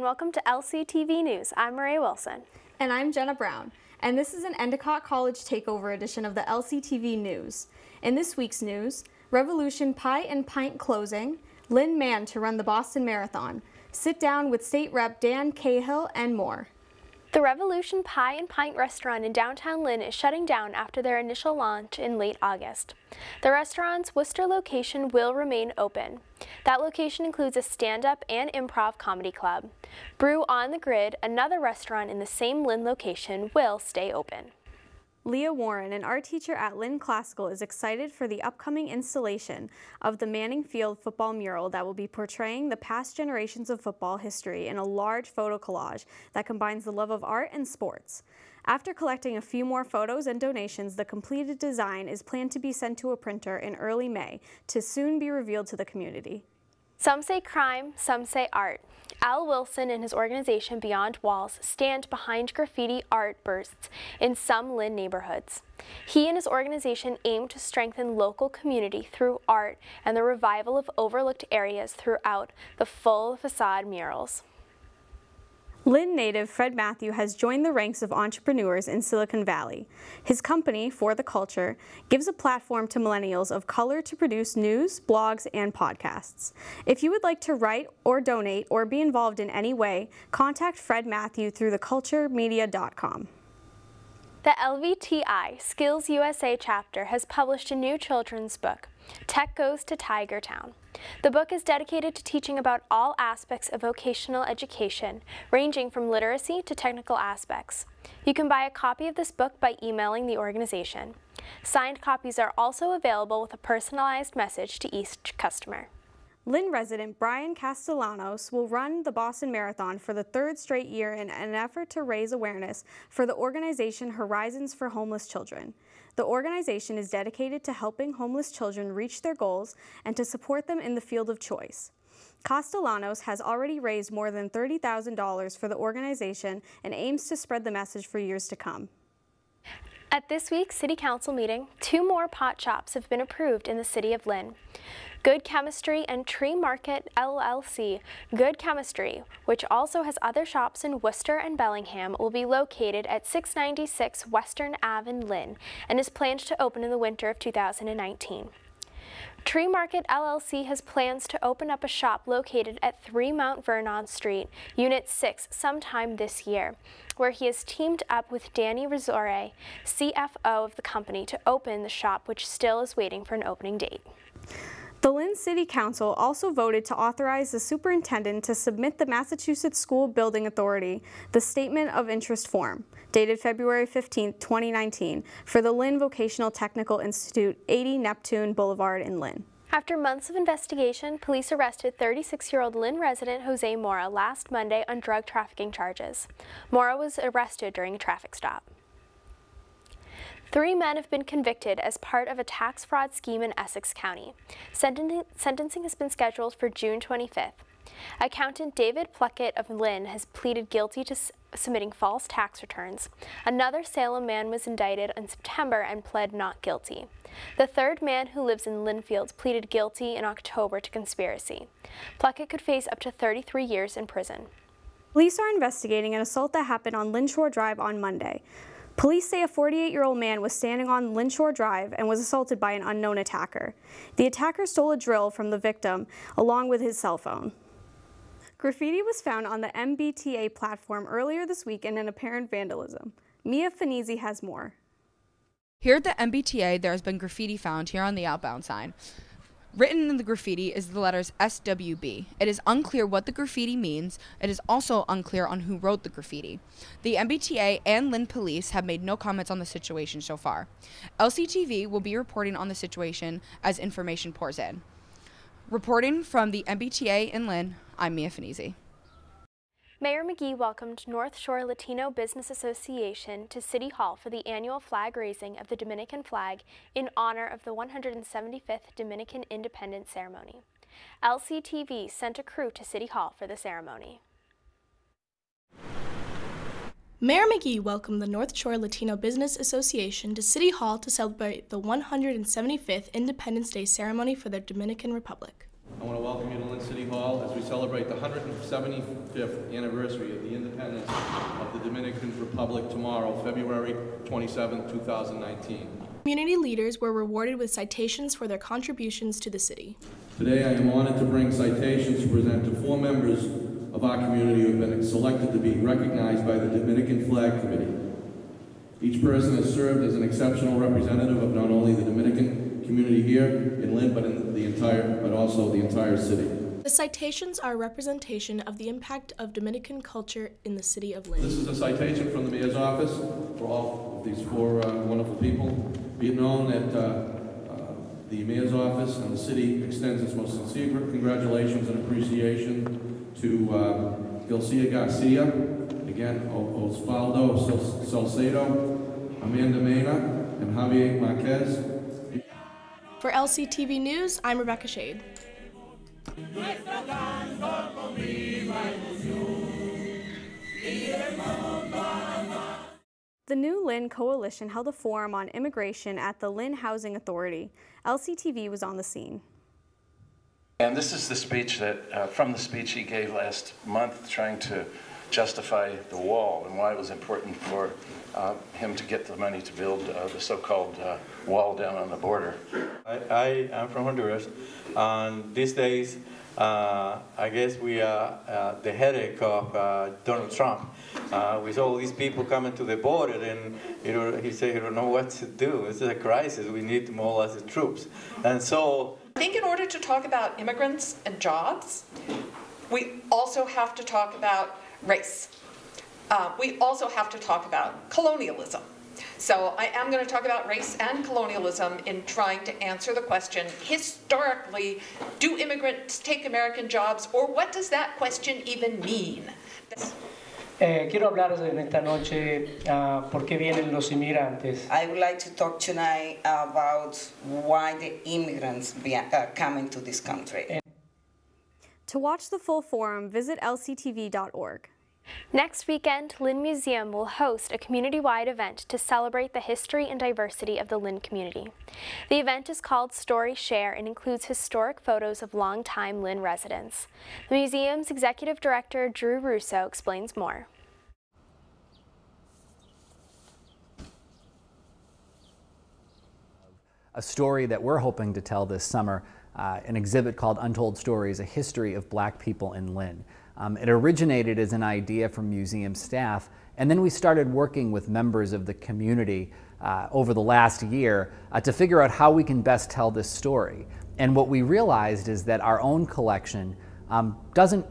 and welcome to LCTV News. I'm Maria Wilson. And I'm Jenna Brown, and this is an Endicott College takeover edition of the LCTV News. In this week's news, Revolution Pie and Pint closing, Lynn Mann to run the Boston Marathon, sit down with State Rep Dan Cahill, and more. The Revolution Pie and Pint restaurant in downtown Lynn is shutting down after their initial launch in late August. The restaurant's Worcester location will remain open. That location includes a stand-up and improv comedy club. Brew on the Grid, another restaurant in the same Lynn location, will stay open. Leah Warren, an art teacher at Lynn Classical, is excited for the upcoming installation of the Manning Field football mural that will be portraying the past generations of football history in a large photo collage that combines the love of art and sports. After collecting a few more photos and donations, the completed design is planned to be sent to a printer in early May to soon be revealed to the community. Some say crime, some say art. Al Wilson and his organization Beyond Walls stand behind graffiti art bursts in some Lynn neighborhoods. He and his organization aim to strengthen local community through art and the revival of overlooked areas throughout the full facade murals. Lynn native Fred Matthew has joined the ranks of entrepreneurs in Silicon Valley. His company, For the Culture, gives a platform to millennials of color to produce news, blogs, and podcasts. If you would like to write or donate or be involved in any way, contact Fred Matthew through theculturemedia.com. The LVTI Skills USA chapter has published a new children's book, Tech Goes to Tiger Town. The book is dedicated to teaching about all aspects of vocational education, ranging from literacy to technical aspects. You can buy a copy of this book by emailing the organization. Signed copies are also available with a personalized message to each customer. Lynn resident Brian Castellanos will run the Boston Marathon for the third straight year in an effort to raise awareness for the organization Horizons for Homeless Children. The organization is dedicated to helping homeless children reach their goals and to support them in the field of choice. Castellanos has already raised more than $30,000 for the organization and aims to spread the message for years to come. At this week's City Council meeting, 2 more pot shops have been approved in the City of Lynn. Good Chemistry and Tree Market LLC. Good Chemistry, which also has other shops in Worcester and Bellingham, will be located at 696 Western Ave in Lynn and is planned to open in the winter of 2019. Tree Market LLC has plans to open up a shop located at 3 Mount Vernon Street, Unit 6, sometime this year, where he has teamed up with Danny Rizzore, CFO of the company, to open the shop, which still is waiting for an opening date. The Lynn City Council also voted to authorize the superintendent to submit the Massachusetts School Building Authority the Statement of Interest form, dated February 15, 2019, for the Lynn Vocational Technical Institute, 80 Neptune Boulevard in Lynn. After months of investigation, police arrested 36-year-old Lynn resident Jose Mora last Monday on drug trafficking charges. Mora was arrested during a traffic stop. 3 men have been convicted as part of a tax fraud scheme in Essex County. Sentencing has been scheduled for June 25th. Accountant David Pluckett of Lynn has pleaded guilty to submitting false tax returns. Another Salem man was indicted in September and pled not guilty. The third man, who lives in Lynnfields, pleaded guilty in October to conspiracy. Pluckett could face up to 33 years in prison. Police are investigating an assault that happened on Lynshore Drive on Monday. Police say a 48-year-old man was standing on Lynshore Drive and was assaulted by an unknown attacker. The attacker stole a drill from the victim, along with his cell phone. Graffiti was found on the MBTA platform earlier this week in an apparent vandalism. Mia Finizzi has more. Here at the MBTA, there has been graffiti found here on the outbound sign. Written in the graffiti is the letters SWB. It is unclear what the graffiti means. It is also unclear on who wrote the graffiti. The MBTA and Lynn Police have made no comments on the situation so far. LCTV will be reporting on the situation as information pours in. Reporting from the MBTA in Lynn, I'm Mia Finizzi. Mayor McGee welcomed North Shore Latino Business Association to City Hall for the annual flag raising of the Dominican flag in honor of the 175th Dominican Independence Ceremony. LCTV sent a crew to City Hall for the ceremony. Mayor McGee welcomed the North Shore Latino Business Association to City Hall to celebrate the 175th Independence Day ceremony for the Dominican Republic. I want to welcome you to Lynn City Hall as we celebrate the 175th anniversary of the independence of the Dominican Republic tomorrow, February 27, 2019. Community leaders were rewarded with citations for their contributions to the city. Today I am honored to bring citations to present to 4 members of our community who have been selected to be recognized by the Dominican Flag Committee. Each person has served as an exceptional representative of not only the Dominican community here in Lynn, but also the entire city. The citations are a representation of the impact of Dominican culture in the city of Lynn. This is a citation from the Mayor's office for all of these 4 wonderful people. Be it known that the Mayor's office and the city extends its most sincere congratulations and appreciation to Garcia Garcia, again, Osvaldo Salcedo, Amanda Mena, and Javier Marquez. For LCTV News, I'm Rebecca Shade. The new Lynn Coalition held a forum on immigration at the Lynn Housing Authority. LCTV was on the scene. And this is the speech that, from the speech he gave last month, trying to justify the wall and why it was important for him to get the money to build the so-called wall down on the border. I am from Honduras, and these days I guess we are the headache of Donald Trump. With all these people coming to the border, and he said he don't know what to do. This is a crisis. We need more or less the troops. And so I think in order to talk about immigrants and jobs, we also have to talk about race. We also have to talk about colonialism. So I am going to talk about race and colonialism in trying to answer the question, historically, do immigrants take American jobs, or what does that question even mean? Quiero hablar en esta noche por qué vienen los inmigrantes. I would like to talk tonight about why the immigrants are coming to this country. To watch the full forum, visit lctv.org. Next weekend, Lynn Museum will host a community-wide event to celebrate the history and diversity of the Lynn community. The event is called Story Share and includes historic photos of longtime Lynn residents. The museum's executive director, Drew Russo, explains more. A story that we're hoping to tell this summer, an exhibit called Untold Stories, a history of Black people in Lynn. It originated as an idea from museum staff, and then we started working with members of the community over the last year to figure out how we can best tell this story. And what we realized is that our own collection doesn't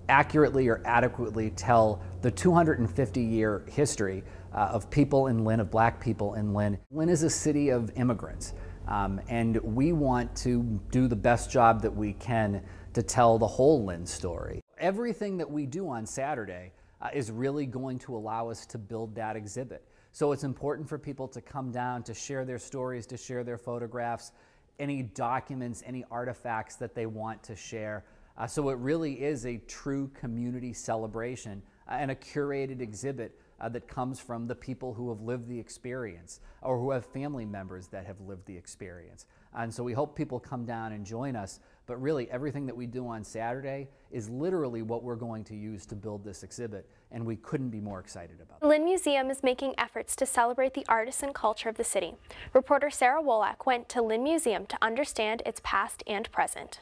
accurately or adequately tell the 250-year history of people in Lynn, of Black people in Lynn. Lynn is a city of immigrants, and we want to do the best job that we can to tell the whole Lynn story. Everything that we do on Saturday is really going to allow us to build that exhibit. So it's important for people to come down, to share their stories, to share their photographs, any documents, any artifacts that they want to share. So it really is a true community celebration and a curated exhibit that comes from the people who have lived the experience or who have family members that have lived the experience. And so we hope people come down and join us, but really everything that we do on Saturday is literally what we're going to use to build this exhibit, and we couldn't be more excited about it. The Lynn Museum is making efforts to celebrate the artists and culture of the city. Reporter Sarah Wolak went to Lynn Museum to understand its past and present.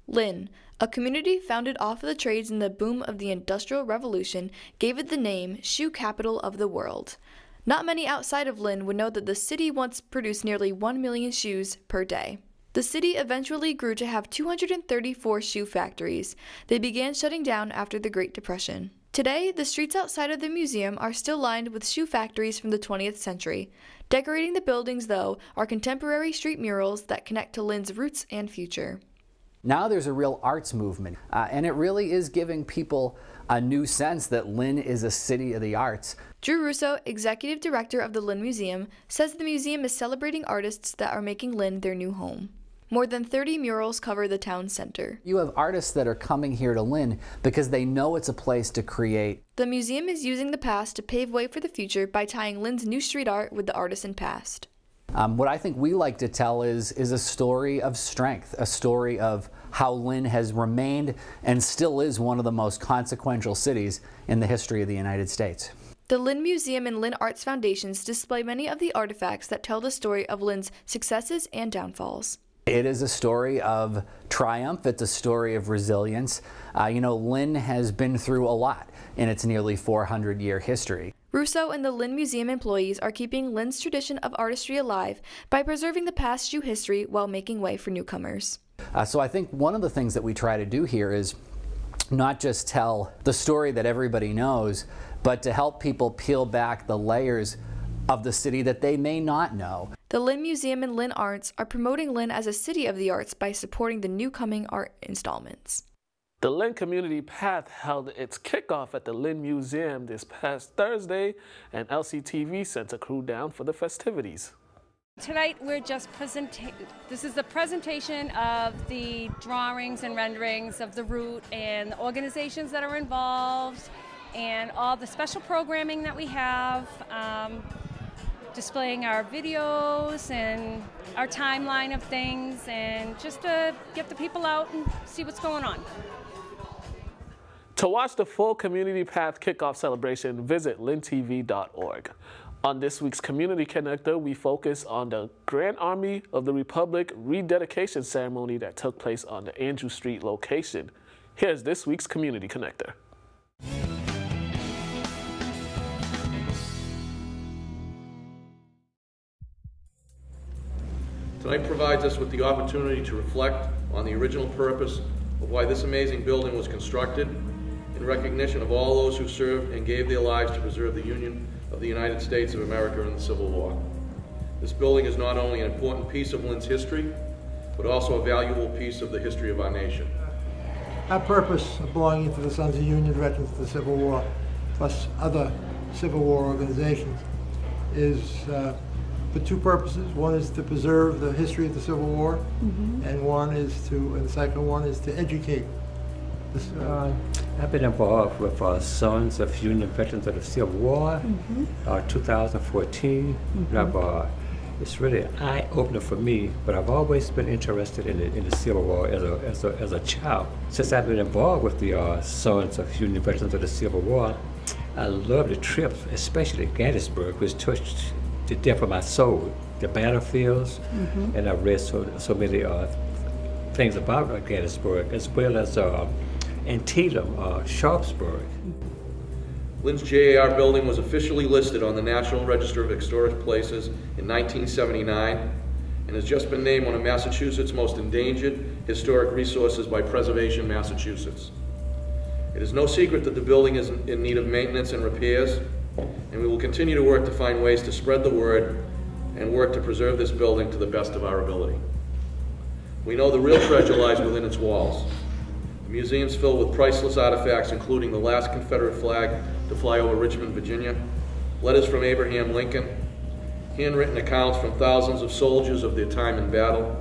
Lynn, a community founded off of the trades in the boom of the Industrial Revolution, gave it the name Shoe Capital of the World. Not many outside of Lynn would know that the city once produced nearly 1 million shoes per day. The city eventually grew to have 234 shoe factories. They began shutting down after the Great Depression. Today, the streets outside of the museum are still lined with shoe factories from the 20th century. Decorating the buildings, though, are contemporary street murals that connect to Lynn's roots and future. Now there's a real arts movement, and it really is giving people a new sense that Lynn is a city of the arts. Drew Russo, executive director of the Lynn Museum, says the museum is celebrating artists that are making Lynn their new home. More than 30 murals cover the town center. You have artists that are coming here to Lynn because they know it's a place to create. The museum is using the past to pave way for the future by tying Lynn's new street art with the artisan past. What I think we like to tell is a story of strength, a story of how Lynn has remained and still is one of the most consequential cities in the history of the United States. The Lynn Museum and Lynn Arts Foundations display many of the artifacts that tell the story of Lynn's successes and downfalls. It is a story of triumph. It's a story of resilience. You know, Lynn has been through a lot in its nearly 400-year history. Russo and the Lynn Museum employees are keeping Lynn's tradition of artistry alive by preserving the past shoe history while making way for newcomers. So I think one of the things that we try to do here is not just tell the story that everybody knows, but to help people peel back the layers of the city that they may not know. The Lynn Museum and Lynn Arts are promoting Lynn as a city of the arts by supporting the new coming art installments. The Lynn Community Path held its kickoff at the Lynn Museum this past Thursday, and LCTV sent a crew down for the festivities. Tonight we're just this is the presentation of the drawings and renderings of the route and the organizations that are involved and all the special programming that we have, displaying our videos and our timeline of things, and just to get the people out and see what's going on. To watch the full Community Path kickoff celebration, visit lyntv.org. On this week's Community Connector, we focus on the Grand Army of the Republic rededication ceremony that took place on the Andrew Street location. Here's this week's Community Connector. Tonight provides us with the opportunity to reflect on the original purpose of why this amazing building was constructed, in recognition of all those who served and gave their lives to preserve the Union of the United States of America in the Civil War. This building is not only an important piece of Lynn's history, but also a valuable piece of the history of our nation. Our purpose of belonging to the Sons of Union Veterans of the Civil War, plus other Civil War organizations, is for two purposes. One is to preserve the history of the Civil War, and the second one is to educate. I've been involved with Sons of Union Veterans of the Civil War, 2014. It's really an eye-opener for me, but I've always been interested in the Civil War as a child. Since I've been involved with the Sons of Union Veterans of the Civil War, I love the trips, especially Gettysburg, which touched the depth of my soul. The battlefields, and I've read so many things about Gettysburg, as well as Antietam, Sharpsburg. Lynn's JAR building was officially listed on the National Register of Historic Places in 1979 and has just been named one of Massachusetts' most endangered historic resources by Preservation Massachusetts. It is no secret that the building is in need of maintenance and repairs, and we will continue to work to find ways to spread the word and work to preserve this building to the best of our ability. We know the real treasure lies within its walls. The museum's filled with priceless artifacts, including the last Confederate flag to fly over Richmond, Virginia, letters from Abraham Lincoln, handwritten accounts from thousands of soldiers of their time in battle,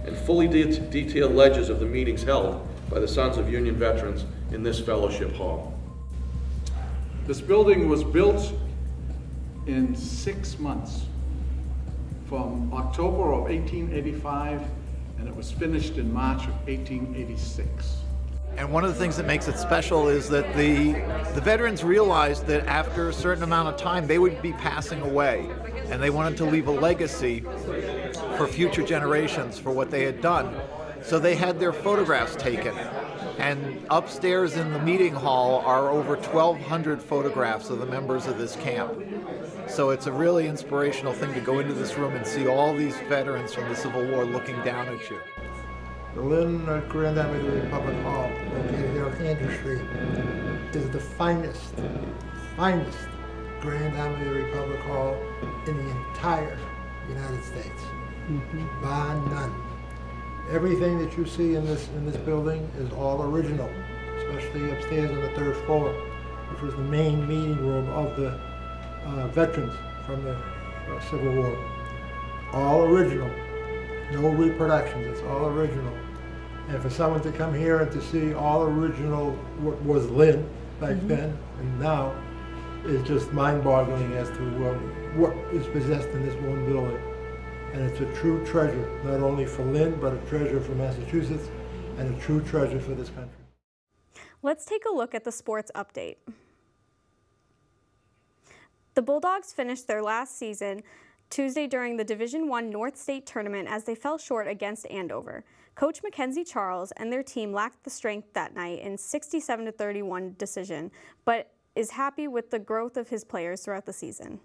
and fully detailed ledgers of the meetings held by the Sons of Union Veterans in this fellowship hall. This building was built in 6 months, from October of 1885, and it was finished in March of 1886. And one of the things that makes it special is that the veterans realized that after a certain amount of time they would be passing away, and they wanted to leave a legacy for future generations for what they had done. So they had their photographs taken, and upstairs in the meeting hall are over 1,200 photographs of the members of this camp. So it's a really inspirational thing to go into this room and see all these veterans from the Civil War looking down at you. The Lynn Grand Army of the Republic Hall, located here on Andrew Street, is the finest Grand Army of the Republic Hall in the entire United States, bar none. Everything that you see in this building is all original, especially upstairs on the 3rd floor, which was the main meeting room of the veterans from the Civil War. All original. No reproductions, it's all original. And for someone to come here and to see all original what was Lynn back then and now is just mind-boggling as to what is possessed in this one building. And it's a true treasure, not only for Lynn, but a treasure for Massachusetts and a true treasure for this country. Let's take a look at the sports update. The Bulldogs finished their last season Tuesday during the Division I North State Tournament as they fell short against Andover. Coach Mackenzie Charles and their team lacked the strength that night in 67-31 decision, but is happy with the growth of his players throughout the season.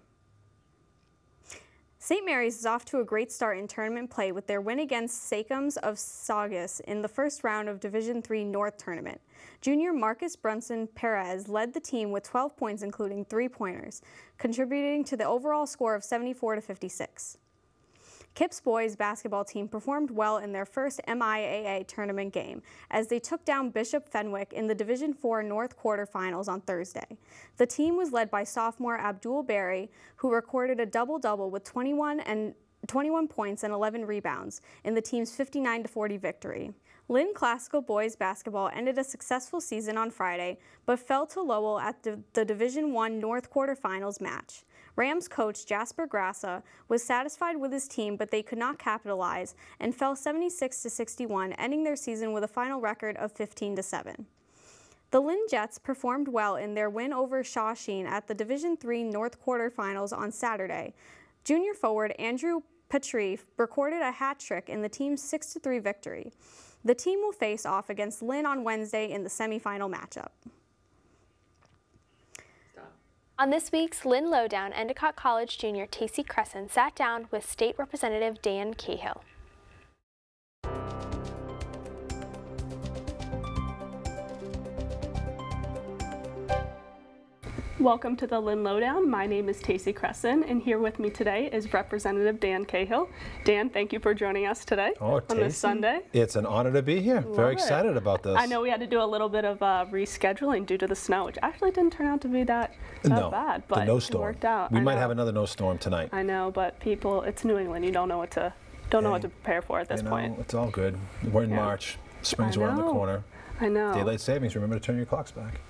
St. Mary's is off to a great start in tournament play with their win against Sachems of Saugus in the first round of Division III North Tournament. Junior Marcus Brunson Perez led the team with 12 points, including 3-pointers, contributing to the overall score of 74-56. Kip's boys basketball team performed well in their first MIAA tournament game as they took down Bishop Fenwick in the Division IV North quarterfinals on Thursday. The team was led by sophomore Abdul Berry, who recorded a double-double with 21 points and 11 rebounds in the team's 59-40 victory. Lynn Classical boys basketball ended a successful season on Friday, but fell to Lowell at the Division I North quarterfinals match. Rams coach Jasper Grassa was satisfied with his team, but they could not capitalize and fell 76-61, ending their season with a final record of 15-7. The Lynn Jets performed well in their win over Shawsheen at the Division III North quarterfinals on Saturday. Junior forward Andrew Patrief recorded a hat trick in the team's 6-3 victory. The team will face off against Lynn on Wednesday in the semifinal matchup. On this week's Lynn Lowdown, Endicott College junior Taco Cresson sat down with State Representative Dan Cahill. Welcome to the Lynn Lowdown. My name is Taco Cresson, and here with me today is Representative Dan Cahill. Dan, thank you for joining us today on this Sunday. It's an honor to be here. Very excited about this. I know we had to do a little bit of rescheduling due to the snow, which actually didn't turn out to be that bad, but it worked out. We might have another no storm tonight. I know, but people, it's New England. You don't know what to prepare for at this point. It's all good. We're in March. Spring's around the corner. I know. Daylight savings. Remember to turn your clocks back.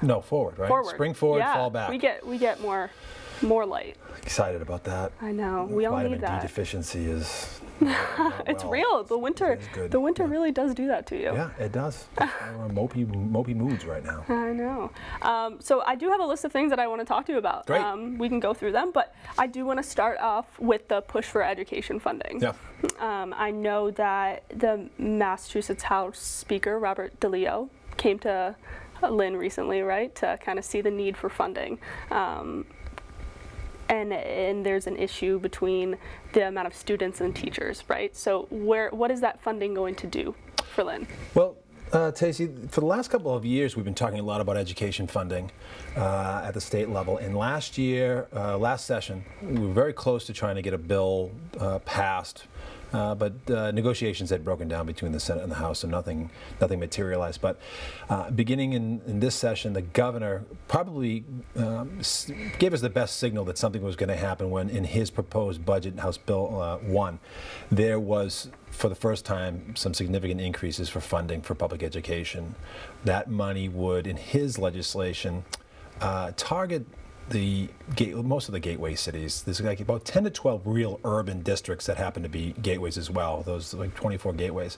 No, forward, right? Forward. Spring forward, fall back. We get more light. Excited about that. I know. We all need that. Vitamin D deficiency is it's real. The winter really does do that to you. Yeah, it does. We're in mopey moods right now. I know. So I do have a list of things that I want to talk to you about. Great. We can go through them, but I do want to start off with the push for education funding. Yeah. I know that the Massachusetts House Speaker, Robert DeLeo, came to Lynn recently, right, to kind of see the need for funding. And there's an issue between the amount of students and teachers, right? So what is that funding going to do for Lynn? Well, Tacy, for the last couple of years, we've been talking a lot about education funding at the state level. And last session, we were very close to trying to get a bill passed. But negotiations had broken down between the Senate and the House, so nothing materialized. But beginning in this session, the governor probably gave us the best signal that something was going to happen when, in his proposed budget, House Bill 1, there was, for the first time, some significant increases for funding for public education. That money would, in his legislation, target most of the gateway cities. There's like about 10 to 12 real urban districts that happen to be gateways as well. Those like 24 gateways,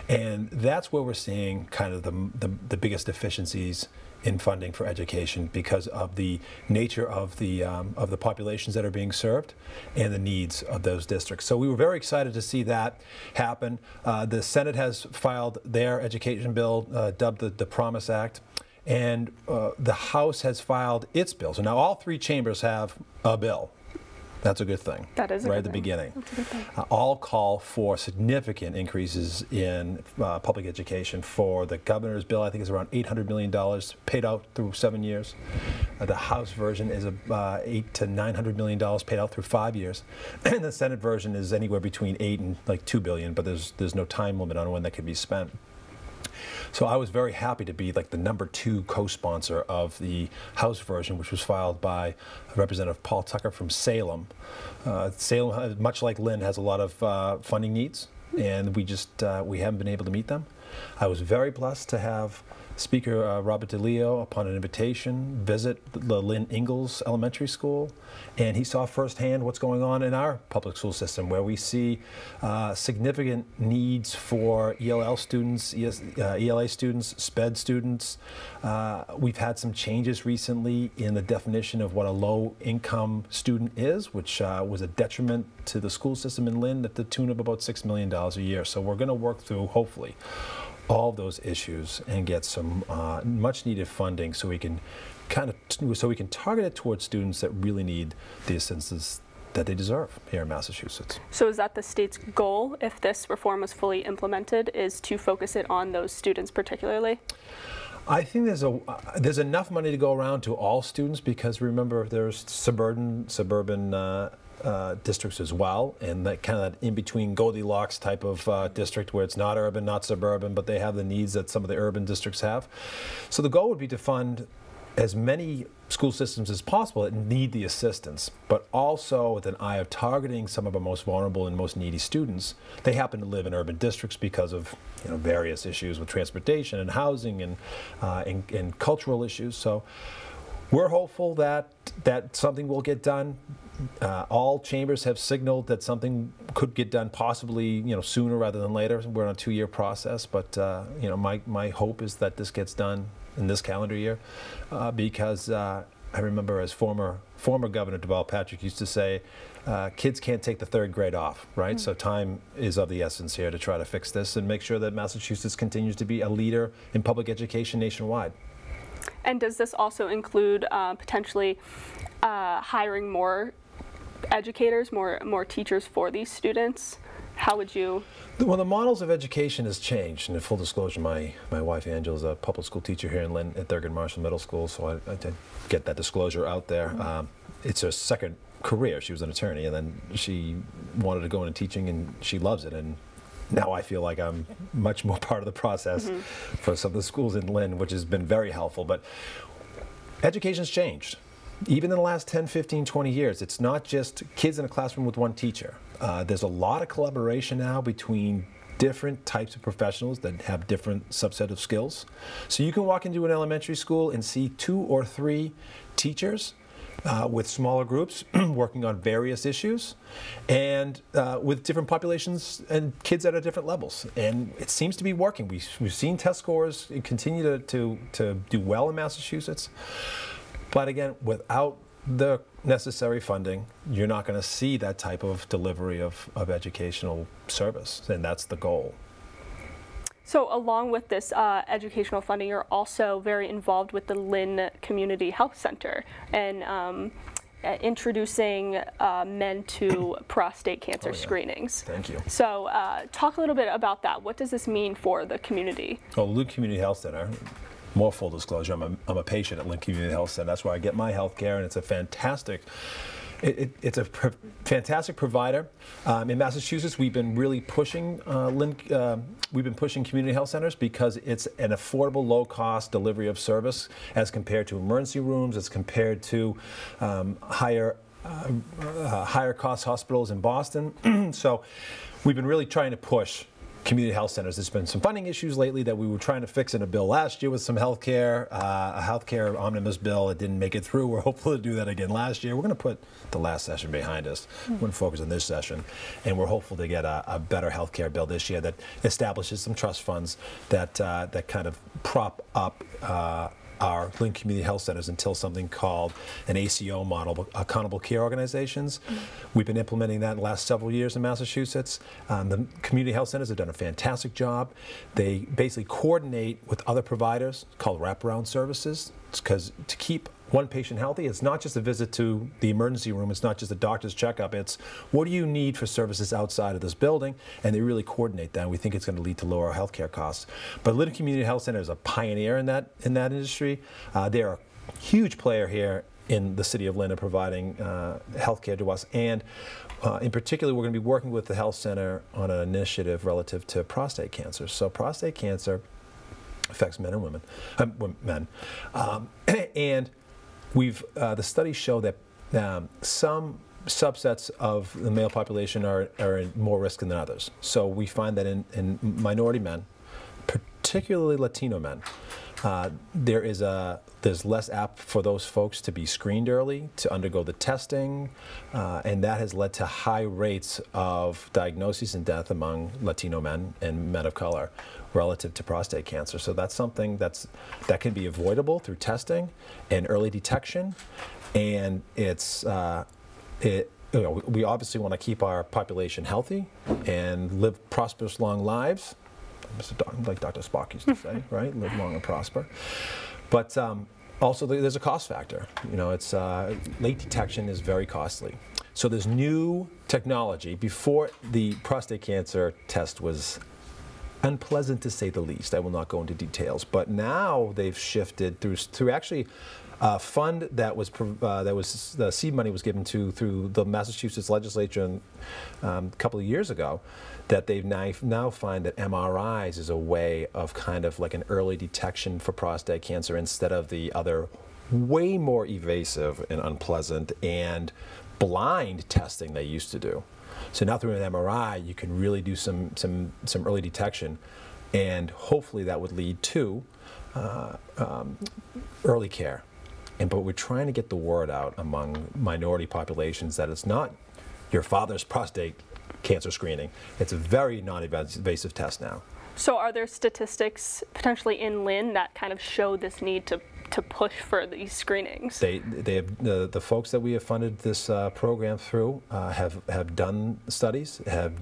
and that's where we're seeing kind of the biggest deficiencies in funding for education because of the nature of the populations that are being served and the needs of those districts. So we were very excited to see that happen. The Senate has filed their education bill, dubbed the Promise Act. And the House has filed its bill. So now all three chambers have a bill. That's a good thing. That is a right good at the thing. beginning. That's a good thing. All call for significant increases in public education. For the governor's bill, I think is around $800 million paid out through 7 years. The House version is $800 to $900 million paid out through 5 years. And the Senate version is anywhere between $8 and like $2 billion, but there's no time limit on when that could be spent. So I was very happy to be like the #2 co-sponsor of the House version, which was filed by Representative Paul Tucker from Salem. Salem, much like Lynn, has a lot of funding needs, and we haven't been able to meet them. I was very blessed to have Speaker Robert DeLeo, upon an invitation, visit the Lynn Ingalls Elementary School, and he saw firsthand what's going on in our public school system, where we see significant needs for ELL students, ELA students, SPED students. We've had some changes recently in the definition of what a low-income student is, which was a detriment to the school system in Lynn at the tune of about $6 million a year. So we're going to work through, hopefully, all of those issues and get some much-needed funding so we can target it towards students that really need the assistance that they deserve here in Massachusetts. So is that the state's goal, if this reform was fully implemented, is to focus it on those students particularly? I think there's enough money to go around to all students, because remember, there's suburban districts as well, and that kind of that in-between Goldilocks type of district where it's not urban, not suburban, but they have the needs that some of the urban districts have. So the goal would be to fund as many school systems as possible that need the assistance, but also with an eye of targeting some of our most vulnerable and most needy students. They happen to live in urban districts because of various issues with transportation and housing and cultural issues. So we're hopeful that something will get done. All chambers have signaled that something could get done possibly sooner rather than later. We're on a 2-year process, but my hope is that this gets done in this calendar year, because I remember as former Governor Deval Patrick used to say, kids can't take the 3rd grade off, right? So time is of the essence here to try to fix this and make sure that Massachusetts continues to be a leader in public education nationwide. And does this also include potentially hiring more educators, more teachers for these students? How would you? Well, the models of education has changed. And in full disclosure, my wife Angela is a public school teacher here in Lynn at Thurgood Marshall Middle School, so I did get that disclosure out there. Mm-hmm. It's her second career. She was an attorney, and then she wanted to go into teaching, and she loves it. And now I feel like I'm much more part of the process for some of the schools in Lynn, which has been very helpful. But education's changed. Even in the last 10, 15, 20 years, it's not just kids in a classroom with one teacher. There's a lot of collaboration now between different types of professionals that have different subset of skills. So you can walk into an elementary school and see 2 or 3 teachers with smaller groups working on various issues, and with different populations and kids at different levels. And it seems to be working. We've seen test scores continue to do well in Massachusetts. But again, without the necessary funding, you're not going to see that type of delivery of educational service, and that's the goal. So along with this educational funding, you're also very involved with the Lynn Community Health Center and introducing men to prostate cancer screenings. Thank you. So talk a little bit about that. What does this mean for the community? Well, Lynn Community Health Center, more full disclosure, I'm a patient at Lynn Community Health Center. That's where I get my health care, and it's a fantastic fantastic provider. In Massachusetts, we've been really pushing community health centers because it's an affordable, low-cost delivery of service as compared to emergency rooms, as compared to higher cost hospitals in Boston. So we've been really trying to push community health centers. There's been some funding issues lately that we were trying to fix in a bill last year with some healthcare, a healthcare omnibus bill that didn't make it through. We're hopeful to do that again last year. We're going to put the last session behind us. We're going to focus on this session, and we're hopeful to get a better healthcare bill this year that establishes some trust funds that kind of prop up our Lynn Community Health Centers until something called an ACO model, Accountable Care Organizations. We've been implementing that in the last several years in Massachusetts. The community health centers have done a fantastic job. They basically coordinate with other providers called wraparound services, because to keep one patient healthy, it's not just a visit to the emergency room, it's not just a doctor's checkup, it's what do you need for services outside of this building, and they really coordinate that. We think it's going to lead to lower healthcare costs. But Lynn Community Health Center is a pioneer in that industry. They're a huge player here in the city of Lynn in providing healthcare to us, and in particular, we're going to be working with the health center on an initiative relative to prostate cancer. So prostate cancer affects men and women, and the studies show that some subsets of the male population are at more risk than others. So we find that in minority men, particularly Latino men, there's less apt for those folks to be screened early, to undergo the testing, and that has led to high rates of diagnoses and death among Latino men and men of color relative to prostate cancer. So that's something that can be avoidable through testing and early detection, and we obviously want to keep our population healthy and live prosperous, long lives. Like Dr. Spock used to say, right? Live long and prosper. But also there's a cost factor. It's late detection is very costly. So there's new technology. Before, the prostate cancer test was unpleasant to say the least. I will not go into details. But now they've shifted through actually a fund that was the seed money was given to through the Massachusetts legislature a couple of years ago, that they've now find that MRIs is a way of kind of like an early detection for prostate cancer instead of the other way more evasive and unpleasant and blind testing they used to do. So now through an MRI, you can really do some early detection, and hopefully that would lead to early care. But we're trying to get the word out among minority populations that it's not your father's prostate cancer screening. It's a very non-invasive test now. So are there statistics potentially in Lynn that kind of show this need to push for these screenings? They have, the folks that we have funded this program through have done studies, have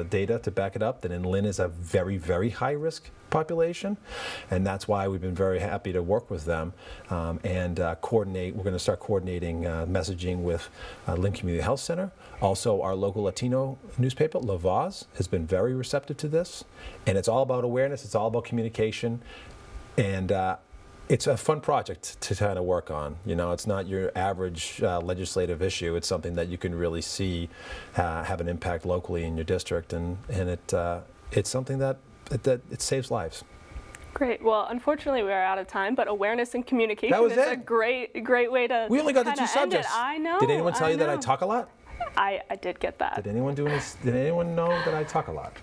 data to back it up, that in Lynn is a very, very high risk population, and that's why we've been very happy to work with them and coordinate. We're going to start coordinating messaging with Lynn Community Health Center. Also, our local Latino newspaper, La Voz, has been very receptive to this, and it's all about awareness. It's all about communication, and it's a fun project to kind of work on. It's not your average legislative issue. It's something that you can really see have an impact locally in your district, and it's something that it saves lives. Great. Well, unfortunately, we are out of time, but awareness and communication is a great way to. We only got the two subjects. I know. Did anyone tell you that I talk a lot? I did get that. Did anyone know that I talk a lot?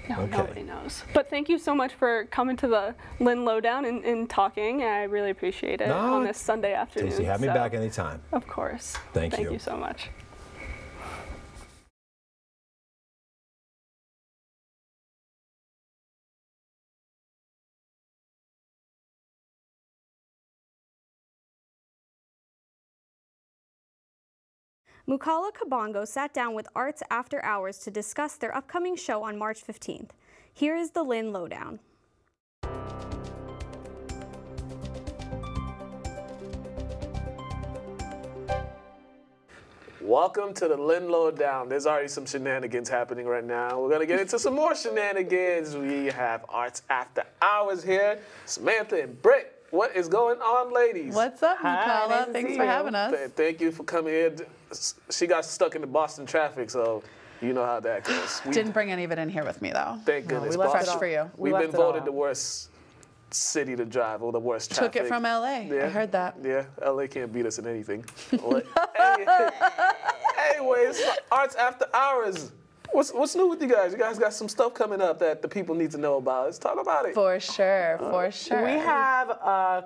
No, okay. Nobody knows. But thank you so much for coming to the Lynn Lowdown and talking. I really appreciate it on this Sunday afternoon. Stacey, have me back anytime. Of course. Thank you. Thank you so much. Mukala Kabongo sat down with Arts After Hours to discuss their upcoming show on March 15th. Here is the Lynn Lowdown. Welcome to the Lynn Lowdown. There's already some shenanigans happening right now. We're going to get into some more shenanigans. We have Arts After Hours here. Samantha and Britt. What is going on, ladies? What's up, Mukala? Thanks for having us. Thank you for coming here. She got stuck in the Boston traffic, so you know how that goes. Didn't bring any of it in here with me, though. Thank goodness. We left it all for you. We've been voted the worst city to drive, or the worst traffic. Took it from LA. Yeah. I heard that. Yeah, LA can't beat us in anything. Anyways, Arts After Hours. What's new with you guys? You guys got some stuff coming up that the people need to know about. Let's talk about it. For sure, for sure. We have a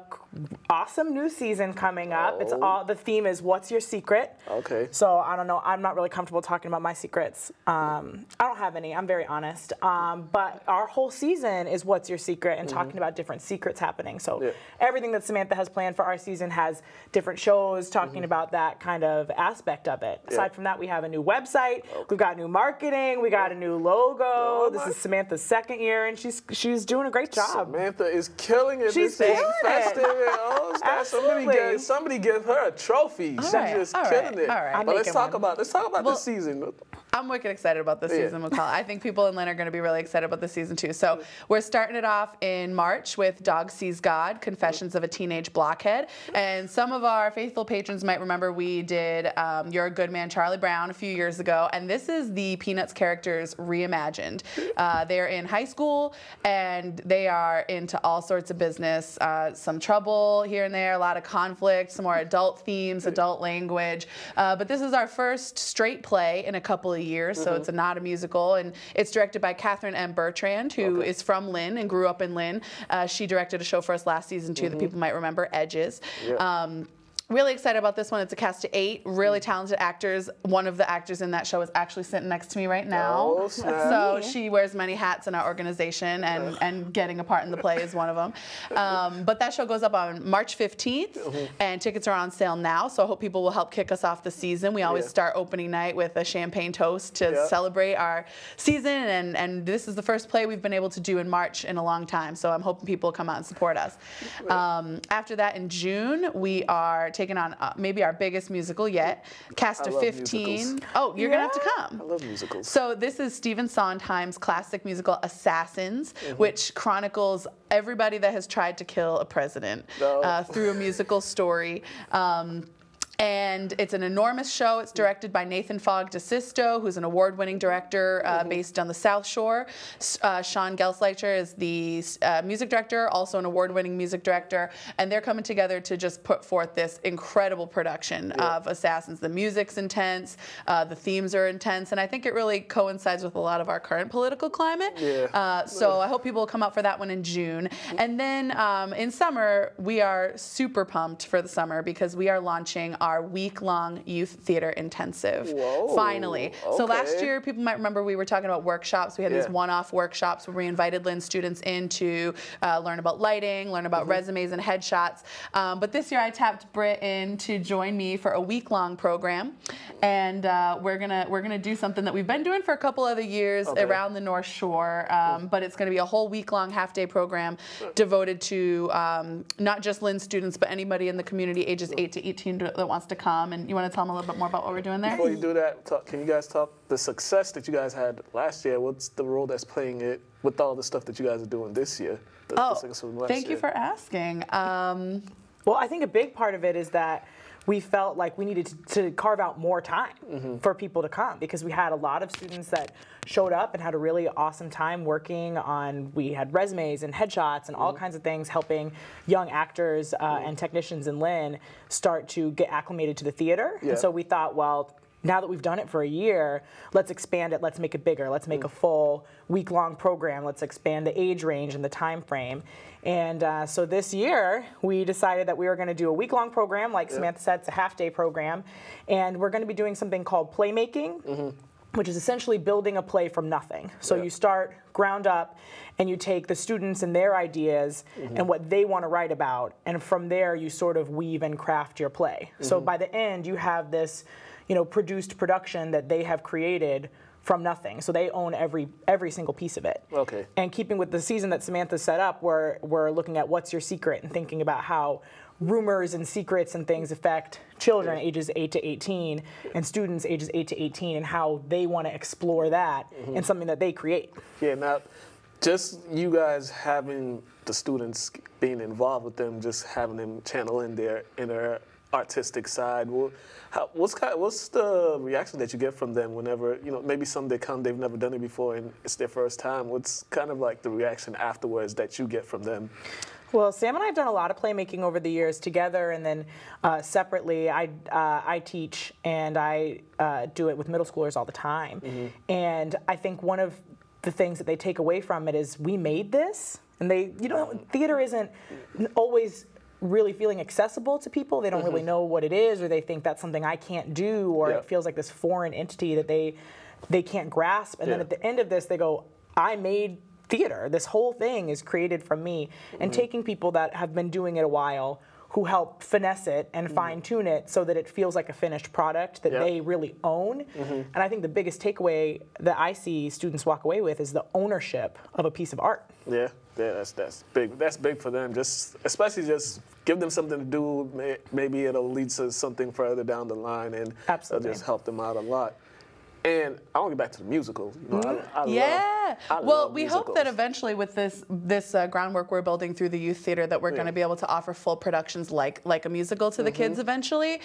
awesome new season coming up. It's the theme is What's Your Secret? Okay. So I don't know. I'm not really comfortable talking about my secrets. I don't have any. I'm very honest. But our whole season is What's Your Secret and talking about different secrets happening. So everything that Samantha has planned for our season has different shows talking about that kind of aspect of it. Aside from that, we have a new website. We've got new marketing. We got a new logo. This is Samantha's second year, and she's doing a great job. Samantha is killing it. She's this killing festive. it. Absolutely. Somebody give her a trophy. She's just killing it. All right. But let's talk about this season. I'm wicked excited about this season, Mukala. I think people in Lynn are going to be really excited about this season too. So we're starting it off in March with Dog Sees God, Confessions of a Teenage Blockhead. And some of our faithful patrons might remember we did You're a Good Man, Charlie Brown a few years ago. And this is the Peanuts characters reimagined. They're in high school and they are into all sorts of business, some trouble here and there, a lot of conflict, some more adult themes, adult language. But this is our first straight play in a couple of of years, so it's not a musical. And it's directed by Catherine M. Bertrand, who is from Lynn and grew up in Lynn. She directed a show for us last season too that people might remember, Edges. Really excited about this one. It's a cast of 8 really talented actors. One of the actors in that show is actually sitting next to me right now. So she wears many hats in our organization, and getting a part in the play is one of them. But that show goes up on March 15th, and tickets are on sale now. So I hope people will help kick us off the season. We always start opening night with a champagne toast to celebrate our season, and this is the first play we've been able to do in March in a long time. So I'm hoping people will come out and support us. After that, in June, we are taking on maybe our biggest musical yet, cast of 15. Musicals. Oh, you're gonna have to come. I love musicals. So this is Stephen Sondheim's classic musical Assassins, which chronicles everybody that has tried to kill a president through a musical story. And it's an enormous show. It's directed by Nathan Fogg DeSisto, who's an award-winning director based on the South Shore. Sean Gelsleicher is the music director, also an award-winning music director. And they're coming together to just put forth this incredible production of Assassins. The music's intense, the themes are intense, and I think it really coincides with a lot of our current political climate. So I hope people will come out for that one in June. And then in summer, we are super pumped for the summer because we are launching our week-long youth theater intensive. Finally. So last year, people might remember we were talking about workshops. We had these one-off workshops where we invited Lynn students in to learn about lighting, learn about resumes and headshots. But this year I tapped Britt in to join me for a week-long program, and we're gonna do something that we've been doing for a couple other years around the North Shore. But it's gonna be a whole week-long half-day program devoted to not just Lynn students, but anybody in the community ages 8 to 18 that wants to come. And you want to tell them a little bit more about what we're doing there? Before you do that, can you guys talk the success that you guys had last year? What's the role that's playing it with all the stuff that you guys are doing this year? Thank you for asking. Well, I think a big part of it is that we felt like we needed to carve out more time for people to come, because we had a lot of students that showed up and had a really awesome time working on, we had resumes and headshots and all kinds of things, helping young actors and technicians in Lynn start to get acclimated to the theater. And so we thought, well, now that we've done it for a year, let's expand it, let's make it bigger, let's make a full week-long program, let's expand the age range and the time frame. And so this year, we decided that we were going to do a week-long program. Like Samantha said, it's a half-day program. And we're going to be doing something called playmaking, which is essentially building a play from nothing. So you start ground up, and you take the students and their ideas and what they want to write about, and from there, you sort of weave and craft your play. So by the end, you have this produced production that they have created from nothing. So they own every single piece of it. And keeping with the season that Samantha set up, we're looking at what's your secret and thinking about how rumors and secrets and things affect children ages 8 to 18 and students ages 8 to 18, and how they want to explore that in something that they create. Now, just you guys having the students being involved with them, just having them channel in their inner artistic side. What's the reaction that you get from them whenever, maybe some they come, they've never done it before and it's their first time? What's kind of like the reaction afterwards that you get from them? Well, Sam and I have done a lot of playmaking over the years together, and then separately, I teach and I do it with middle schoolers all the time. And I think one of the things that they take away from it is we made this, and they, theater isn't always really feeling accessible to people. They don't really know what it is, or they think that's something I can't do, or it feels like this foreign entity that they can't grasp. And then at the end of this, they go, I made theater. This whole thing is created from me. And taking people that have been doing it a while, who help finesse it and fine-tune it so that it feels like a finished product that they really own. And I think the biggest takeaway that I see students walk away with is the ownership of a piece of art. That's big. That's big for them. Especially give them something to do. Maybe it'll lead to something further down the line, and it'll just help them out a lot. And I want to get back to the musical. We hope that eventually with this groundwork we're building through the youth theater, that we're going to be able to offer full productions like a musical to the kids eventually.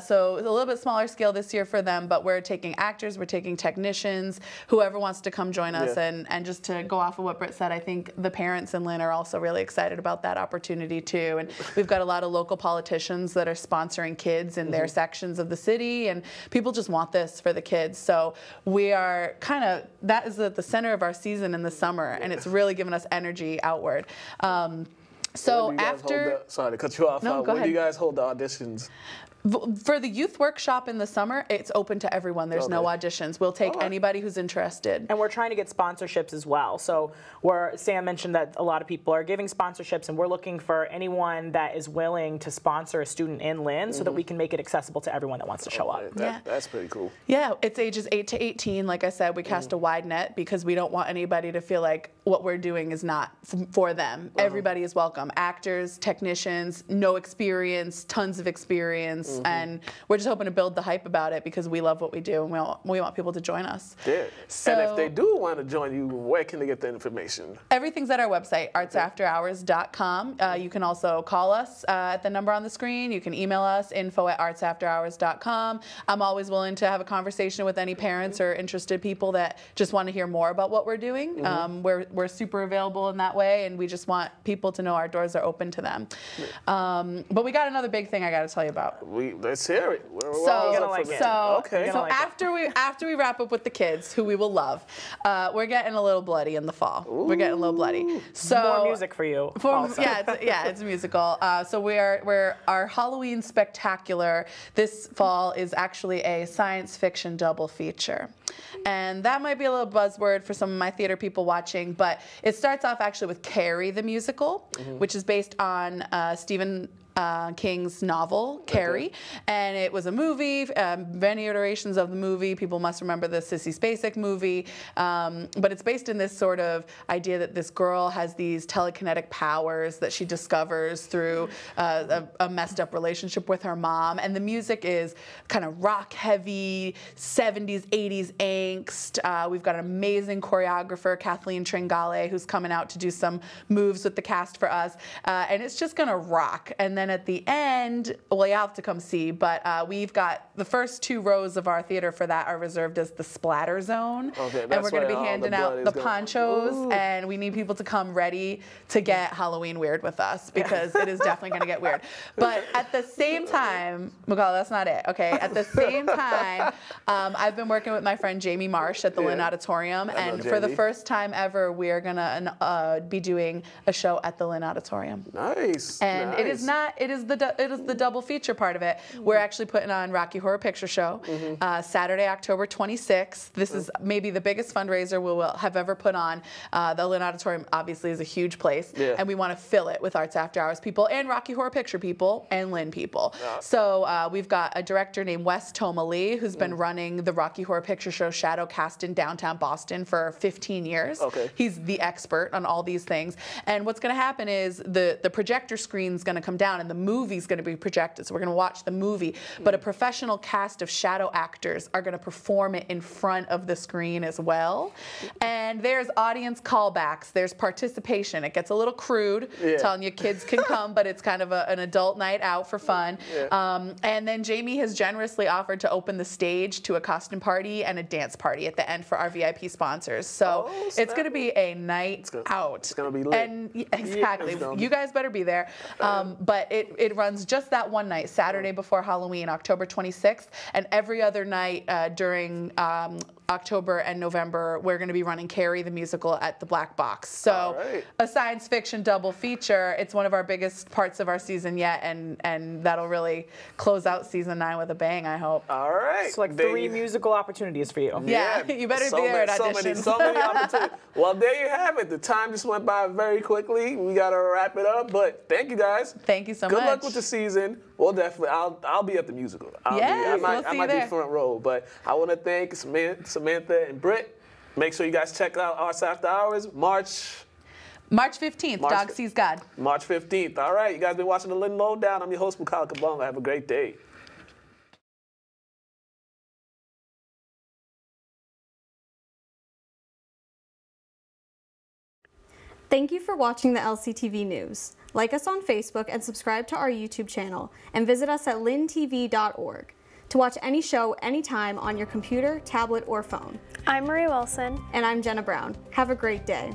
So a little bit smaller scale this year for them, but we're taking actors, we're taking technicians, whoever wants to come join us. And just to go off of what Britt said, I think the parents in Lynn are also really excited about that opportunity too. And we've got a lot of local politicians that are sponsoring kids in their sections of the city, and people just want this for the kids. So we are that is at the center of our season in the summer, and it's really given us energy outward. So after, sorry to cut you off. No, go when ahead. do you guys hold the auditions? For the youth workshop in the summer, it's open to everyone. There's no auditions. We'll take anybody who's interested. And we're trying to get sponsorships as well. So Sam mentioned that a lot of people are giving sponsorships, and we're looking for anyone that is willing to sponsor a student in Lynn so that we can make it accessible to everyone that wants to show up. That's pretty cool. Yeah, it's ages 8 to 18. Like I said, we cast a wide net because we don't want anybody to feel like what we're doing is not for them. Everybody is welcome. Actors, technicians, no experience, tons of experience. And we're just hoping to build the hype about it because we love what we do and we want people to join us. Yeah. So, and if they do want to join you, where can they get the information? Everything's at our website, artsafterhours.com. You can also call us at the number on the screen. You can email us, info@artsafterhours.com. I'm always willing to have a conversation with any parents or interested people that just want to hear more about what we're doing. We're super available in that way, and we just want people to know our doors are open to them. But we got another big thing I got to tell you about. Let's hear it. After we wrap up with the kids, who we will love, we're getting a little bloody in the fall. We're getting a little bloody. So more music for you. It's a musical. So our Halloween spectacular this fall is actually a science fiction double feature. And that might be a little buzzword for some of my theater people watching, but it starts off actually with Carrie the musical, which is based on Stephen King's novel, Carrie, and it was a movie, many iterations of the movie. People must remember the Sissy Spacek movie, but it's based in this sort of idea that this girl has these telekinetic powers that she discovers through a messed up relationship with her mom, and the music is kind of rock heavy, 70s, 80s angst. We've got an amazing choreographer, Kathleen Tringale, who's coming out to do some moves with the cast for us, and it's just gonna rock. And then at the end, well, you have to come see, but we've got the first 2 rows of our theater for that are reserved as the splatter zone. Okay, and we're going to be handing out the ponchos, and we need people to come ready to get Halloween weird with us because it is definitely going to get weird. But at the same time, Mukala, that's not it, okay? At the same time, I've been working with my friend Jamie Marsh at the Lynn Auditorium, and for the first time ever, we are going to be doing a show at the Lynn Auditorium. Nice. And it is not. It is the double feature part of it. We're actually putting on Rocky Horror Picture Show Saturday, October 26th. This is maybe the biggest fundraiser we will have ever put on. The Lynn Auditorium obviously is a huge place, and we want to fill it with Arts After Hours people and Rocky Horror Picture people and Lynn people. So we've got a director named Wes Toma Lee who's been running the Rocky Horror Picture Show Shadow Cast in downtown Boston for 15 years. He's the expert on all these things. And what's going to happen is the projector screen's going to come down and the movie's going to be projected. So we're going to watch the movie, but a professional cast of shadow actors are going to perform it in front of the screen as well. And there's audience callbacks. There's participation. It gets a little crude, telling you kids can come, but it's kind of an adult night out for fun. And then Jamie has generously offered to open the stage to a costume party and a dance party at the end for our VIP sponsors. So it's going to be a night out. It's going to be lit. And exactly. You guys better be there. But it runs just that one night, Saturday before Halloween, October 26th, and every other night during October and November, we're going to be running Carrie the musical at the Black Box. So a science fiction double feature. It's one of our biggest parts of our season yet, and that'll really close out season 9 with a bang, I hope. All right. It's like 3 musical opportunities for you. Yeah, you better be there at auditions. So many opportunities. Well, there you have it. The time just went by very quickly. We got to wrap it up, but thank you guys. Thank you so much. Good luck with the season. Well, definitely. I'll be at the musical. I might be front row, but I want to thank Samantha and Britt. Make sure you guys check out Arts After Hours, March 15th, Dog Sees God. March 15th. All right, you guys been watching the Lynn Lowdown. I'm your host, Mukala Kabongo. Have a great day. Thank you for watching the LCTV News. Like us on Facebook and subscribe to our YouTube channel, and visit us at lyntv.org to watch any show anytime on your computer, tablet, or phone. I'm Maria Wilson. And I'm Jenna Brown. Have a great day.